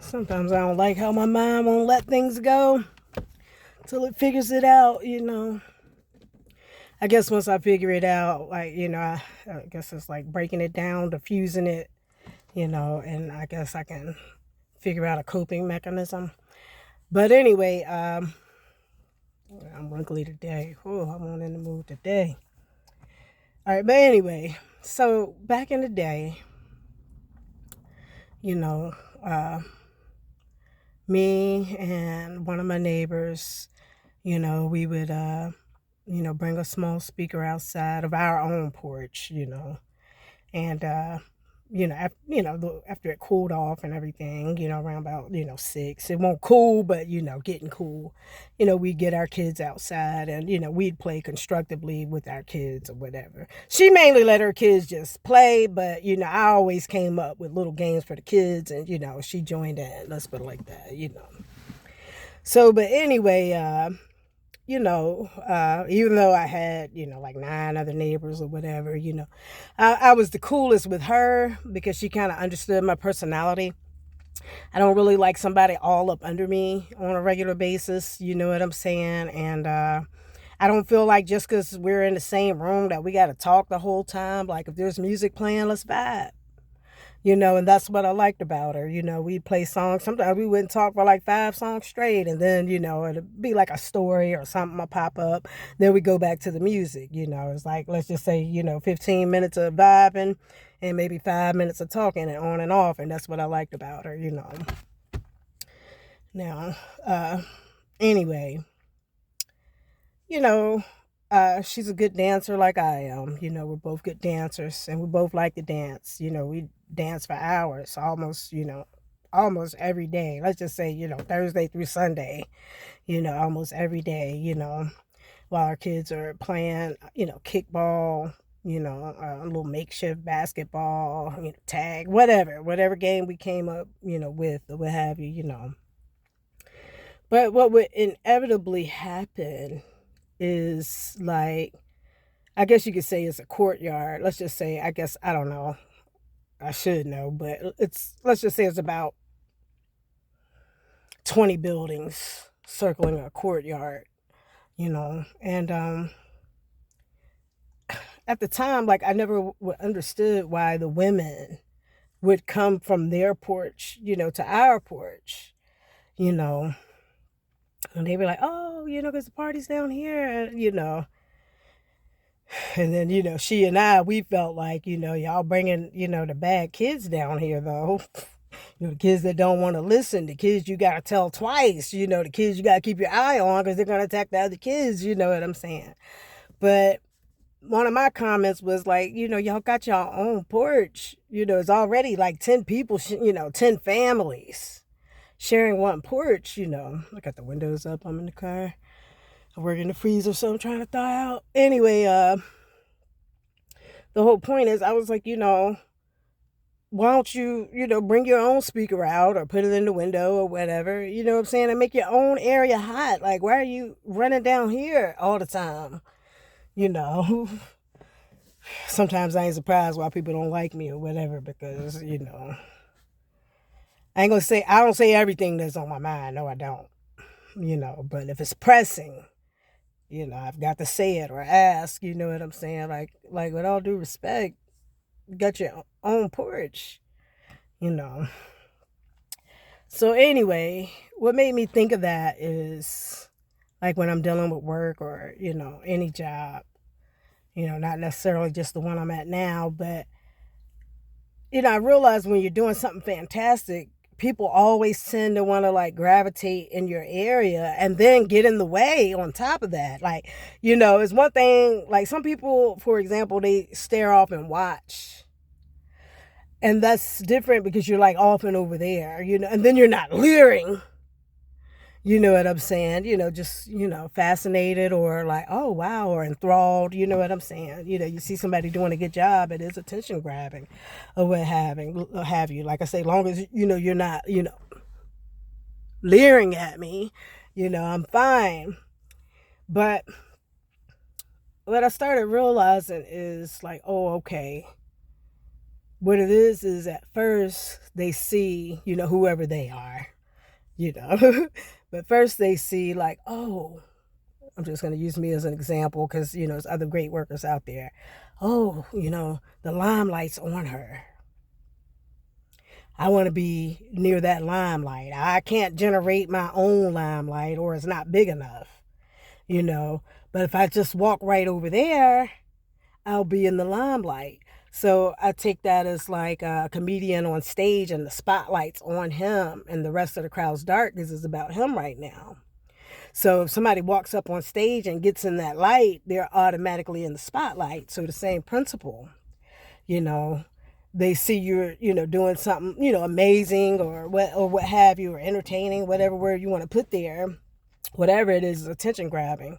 Sometimes I don't like how my mind won't let things go till it figures it out, I guess once I figure it out, I guess it's like breaking it down, diffusing it, and I guess I can figure out a coping mechanism. But anyway, I'm wrinkly today. Oh, I'm on in the mood today. All right, but anyway, so back in the day, you know, uh, me and one of my neighbors, we would, bring a small speaker outside of our own porch, and after it cooled off and everything, around about 6, it won't cool, but getting cool, we'd get our kids outside and we'd play constructively with our kids or whatever. She mainly let her kids just play, but I always came up with little games for the kids, and she joined in. Let's put it like that. So, but anyway, even though I had, like 9 other neighbors or whatever, I was the coolest with her because she kind of understood my personality. I don't really like somebody all up under me on a regular basis, you know what I'm saying? And I don't feel like just because we're in the same room that we got to talk the whole time. Like if there's music playing, let's vibe. And that's what I liked about her. We'd play songs. Sometimes we wouldn't talk for like 5 songs straight, and then, it'd be like a story or something will pop up. Then we go back to the music. It's like, let's just say, 15 minutes of vibing and maybe 5 minutes of talking and on and off. And that's what I liked about her. Now, anyway, you know, she's a good dancer like I am. We're both good dancers and we both like to dance. We dance for hours almost every day. Let's just say, Thursday through Sunday, almost every day, while our kids are playing, kickball, a little makeshift basketball, tag, whatever game we came up, with or what have you. But what would inevitably happen is like, I guess you could say it's a courtyard. Let's just say, I guess, I don't know. I should know, but let's just say it's about 20 buildings circling a courtyard, and at the time, like I never understood why the women would come from their porch, to our porch, you know, and they were like, oh, because the party's down here, and then, she and we felt like, y'all bringing, the bad kids down here, though. The kids that don't want to listen, the kids you got to tell twice, the kids you got to keep your eye on because they're going to attack the other kids, you know what I'm saying? But one of my comments was like, y'all got your own porch. It's already like 10 people, 10 families sharing one porch, I got the windows up, I'm in the car. I work in the freezer, so I'm trying to thaw out. Anyway, the whole point is I was like, why don't you, bring your own speaker out or put it in the window or whatever, you know what I'm saying, and make your own area hot. Like, why are you running down here all the time? You know, sometimes I ain't surprised why people don't like me or whatever because, I ain't gonna say, I don't say everything that's on my mind. No, I don't, but if it's pressing, I've got to say it or ask, you know what I'm saying? Like with all due respect, you got your own porch, you know. So anyway, what made me think of that is like when I'm dealing with work or, any job, not necessarily just the one I'm at now, but, I realize when you're doing something fantastic, people always tend to want to like gravitate in your area and then get in the way on top of that. Like, it's one thing, like some people, for example, they stare off and watch. And that's different because you're like off and over there, and then you're not leering. You know what I'm saying? Just, fascinated or like, oh, wow, or enthralled. You know what I'm saying? You see somebody doing a good job, it is attention grabbing or what have you. Like I say, long as, you're not, leering at me, I'm fine. But what I started realizing is like, oh, okay. what it is at first they see, whoever they are, you know. But first they see like, oh, I'm just going to use me as an example because, there's other great workers out there. Oh, the limelight's on her. I want to be near that limelight. I can't generate my own limelight or it's not big enough, you know. But if I just walk right over there, I'll be in the limelight. So I take that as like a comedian on stage and the spotlight's on him and the rest of the crowd's dark because it's about him right now. So if somebody walks up on stage and gets in that light, they're automatically in the spotlight. So the same principle, you know, they see you're, doing something, amazing or what have you, or entertaining, whatever word you want to put there, whatever it is attention grabbing,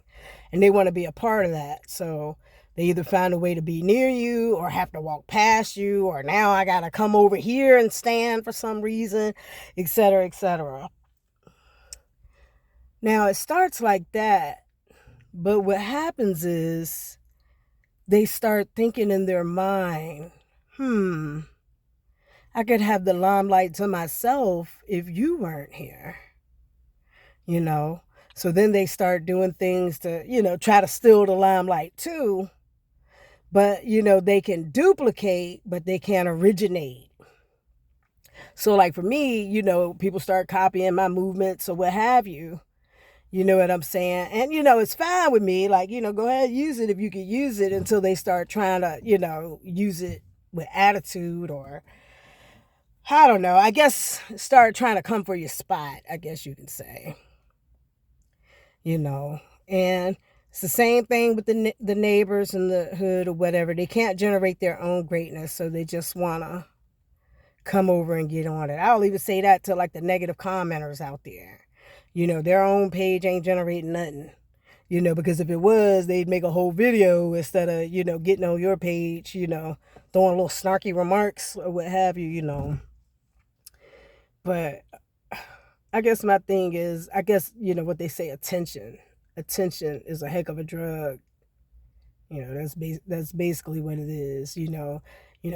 and they want to be a part of that. So they either find a way to be near you or have to walk past you, or now I got to come over here and stand for some reason, etc., etc. Now it starts like that, but what happens is they start thinking in their mind, I could have the limelight to myself if you weren't here, you know? So then they start doing things to, try to steal the limelight too. But, they can duplicate, but they can't originate. So like for me, people start copying my movements or what have you. You know what I'm saying? And, it's fine with me. Like, go ahead, use it if you can use it until they start trying to, use it with attitude or, I don't know. I guess start trying to come for your spot, I guess you can say. And it's the same thing with the neighbors in the hood or whatever. They can't generate their own greatness, so they just want to come over and get on it. I'll even say that to like the negative commenters out there. Their own page ain't generating nothing. Because if it was, they'd make a whole video instead of, getting on your page, throwing little snarky remarks or what have you. But I guess my thing is, what they say, attention. Attention is a heck of a drug. That's basically what it is.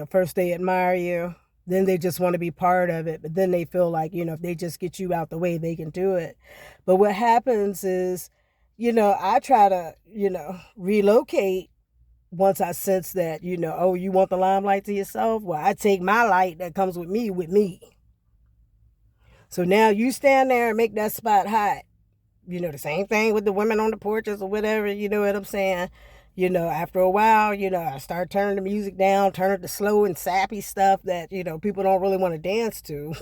First they admire you, then they just want to be part of it, but then they feel like, if they just get you out the way, they can do it. But what happens is, I try to, relocate once I sense that, oh, you want the limelight to yourself? Well, I take my light that comes with me. So now you stand there and make that spot hot. The same thing with the women on the porches or whatever, you know what I'm saying? After a while, I start turning the music down, turn it to slow and sappy stuff that, people don't really want to dance to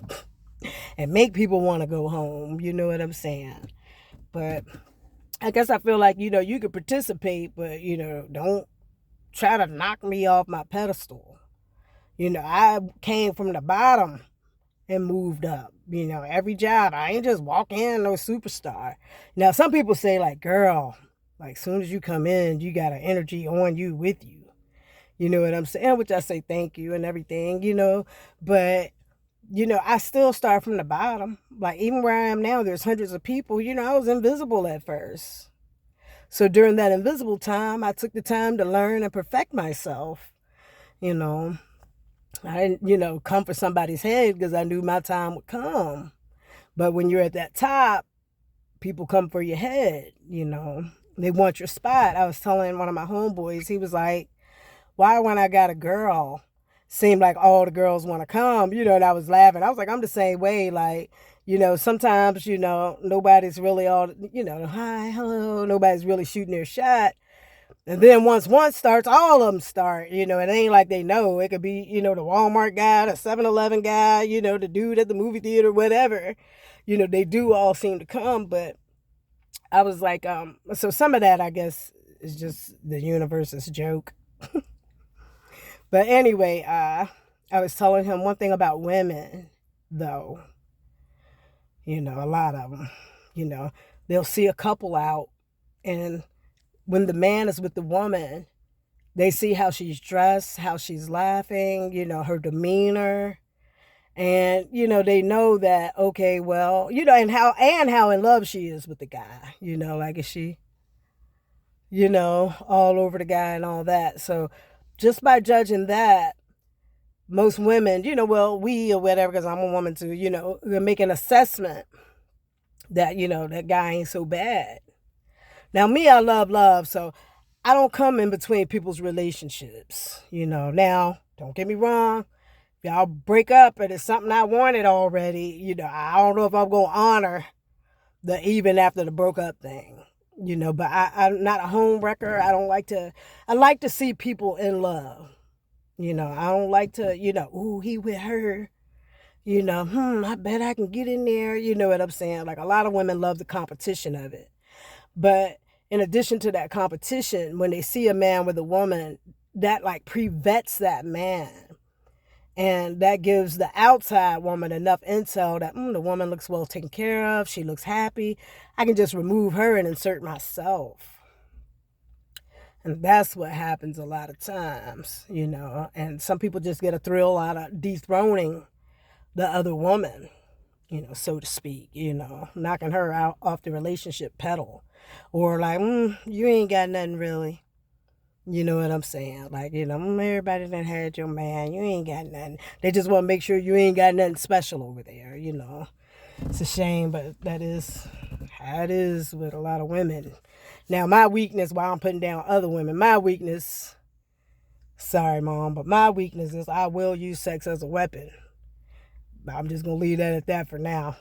and make people want to go home. You know what I'm saying? But I guess I feel like, you could participate, but, don't try to knock me off my pedestal. I came from the bottom and moved up. Every job, I ain't just walk in no superstar. Now, some people say like, girl, like soon as you come in, you got an energy on you with you. You know what I'm saying? Which I say thank you and everything, but I still start from the bottom. Like even where I am now, there's hundreds of people. I was invisible at first. So during that invisible time, I took the time to learn and perfect myself. I didn't, come for somebody's head because I knew my time would come. But when you're at that top, people come for your head, They want your spot. I was telling one of my homeboys, he was like, why when I got a girl, seemed like all the girls want to come, and I was laughing. I was like, I'm the same way. Like, sometimes, nobody's really all, hi, hello, nobody's really shooting their shot. And then once one starts, all of them start, it ain't like they know. It could be, the Walmart guy, the 7-Eleven guy, the dude at the movie theater, whatever. They do all seem to come, but I was like, so some of that, I guess, is just the universe's joke. But anyway, I was telling him one thing about women, though. A lot of them, they'll see a couple out, and when the man is with the woman, they see how she's dressed, how she's laughing, her demeanor. And, they know that, okay, well, and how in love she is with the guy, like is she, all over the guy and all that. So just by judging that, most women, well, we or whatever, because I'm a woman too, we make an assessment that, that guy ain't so bad. Now, me, I love love, so I don't come in between people's relationships, Now, don't get me wrong. If y'all break up and it's something I wanted already, I don't know if I'm going to honor the even after the broke up thing, but I'm not a home wrecker. I like to see people in love. I don't like to, ooh, he with her, I bet I can get in there. You know what I'm saying? Like a lot of women love the competition of it. But in addition to that competition, when they see a man with a woman, that like prevents that man. And that gives the outside woman enough intel that the woman looks well taken care of. She looks happy. I can just remove her and insert myself. And that's what happens a lot of times, And some people just get a thrill out of dethroning the other woman, so to speak, knocking her out off the relationship pedal. Or like, you ain't got nothing really. You know what I'm saying? Like, everybody that had your man, you ain't got nothing. They just want to make sure you ain't got nothing special over there, It's a shame, but that is how it is with a lot of women. Now, my weakness, while I'm putting down other women, my weakness, sorry, Mom, but my weakness is I will use sex as a weapon. I'm just going to leave that at that for now.